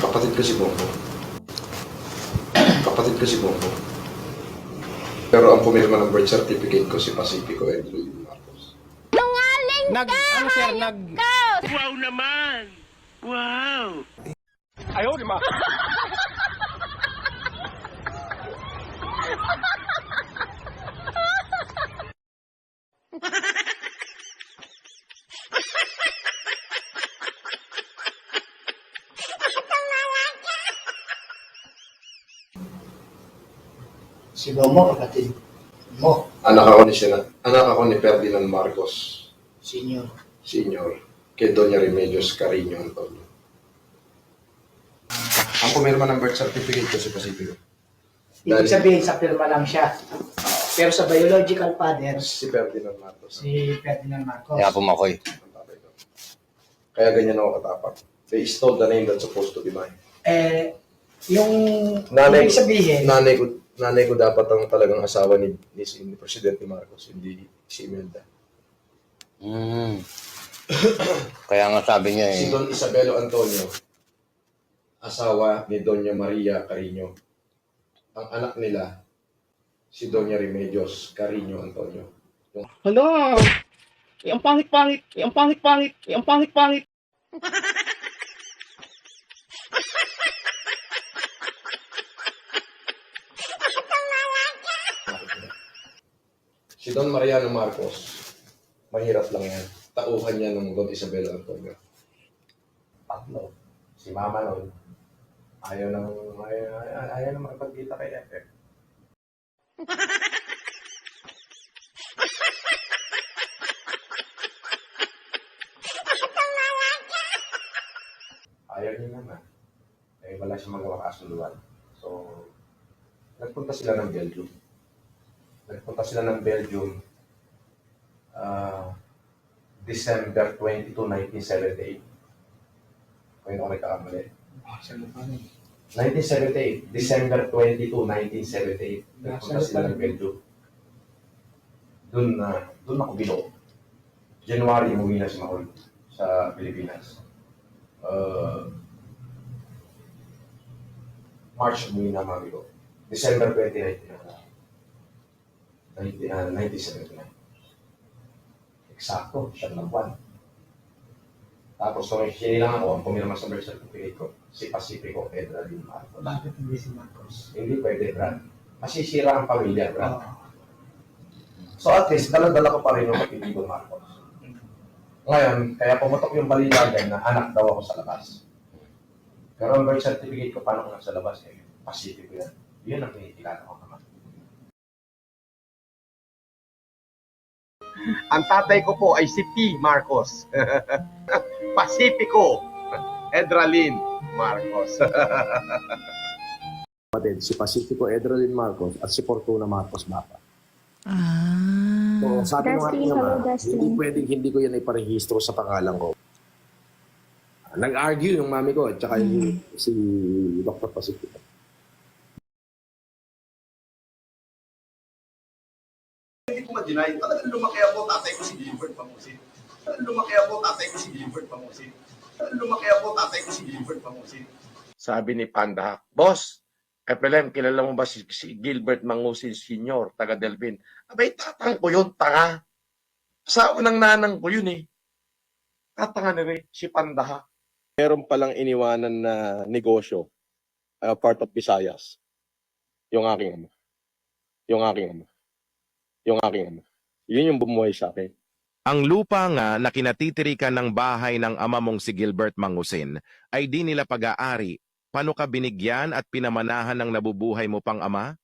Kapatid ko si Bongbong. Kapatid ko si Bongbong. Pero ang pumirma ng birth certificate ko si Pacifico Edwin Marcos. Ano sir, Wow naman! Wow! Ayaw, di ba? Si Momo, kapatid mo, Anak ako ni Ferdinand Marcos senior. Sr. Kay Doña Remedios Carino Antonio. Ang pumirma ng birth certificate ko si Pacifico. Ibig sabihin, sa pirma lang siya. Pero sa biological father, Si Ferdinand Marcos. si Ferdinand Marcos. Kaya pumakoy. Ang tatay ko. Kaya ganyan ako katapang. They stole the name that's supposed to be mine. Yung Nanay ibig sabihin, nanay ko dapat ang talagang asawa ni Presidente Marcos, hindi si Imelda. Kaya nga sabi niya Si eh. Don Isabelo Antonio, asawa ni Doña Maria Carino. Ang anak nila, si Doña Remedios Carino Antonio. Hello! Ang pangit-pangit! Ang pangit-pangit! Ang pangit-pangit! Si Don Mariano Marcos, mahirap lang yan. Tauhan niya ng Don Isabelo Antonio. Tatlo. Si Mama nun, ayaw nang makipagkita kay FF. Ayaw niya naman. Eh, wala siyang magawa kasuluan. So, nagpunta sila ng Belgium. December 22, 1978. Kung hindi ako nagkakamali. 1978. December 22, 1978. Nagpunta sila ng Belgium. Doon ako bilog. January, umuwi na si Mahol sa Pilipinas. March, umuwi na mga bilog. December 20, 1979. Eksakto, siyam ng buwan. Tapos kung sinilang ako, ang pumirma sa birth certificate ko, si Pacifico Edwin Marcos. bakit hindi si Marcos? Hindi pwede, Brad. Masisira ang pamilya, Brad. So at least, dala-dala ko pa rin yung kapitigo Marcos. Ngayon, kaya pumutok yung balita dyan na anak daw ako sa labas. Pero ang birth certificate ko, paano ko nasa labas? Eh, Pacifico yan. Yun ang tinitikala ko naman. Ang tatay ko po ay si P. Marcos. Pacifico Edralin Marcos. Kapatid, si Pacifico Edrolin Marcos at si Fortuna Marcos Bapa. So, sabi ng aking ama, hindi pwedeng hindi ko yan iparehistro sa pangalan ko. Nag-argue yung mami ko at saka si Dr. Pacifico. Hindi ko ma-deny, talagang lumaki ako, tatay ko si Gilbert Pamusin. Sabi ni Panda, Boss, FLM, kilala mo ba si Gilbert Mangusin Sr., taga Delvin? Abay, tatang ko yun, tanga. Sa unang nanang ko yun eh. Tatanga na rin, si Pandaha. Meron palang iniwanan na negosyo, part of Visayas. Yung aking ama. Yun yung bumuhay sa akin. Ang lupa nga na kinatitirikan ng bahay ng ama mong si Gilbert Mangusin ay di nila pag-aari. Paano ka binigyan at pinamanahan ng nabubuhay mo pang ama?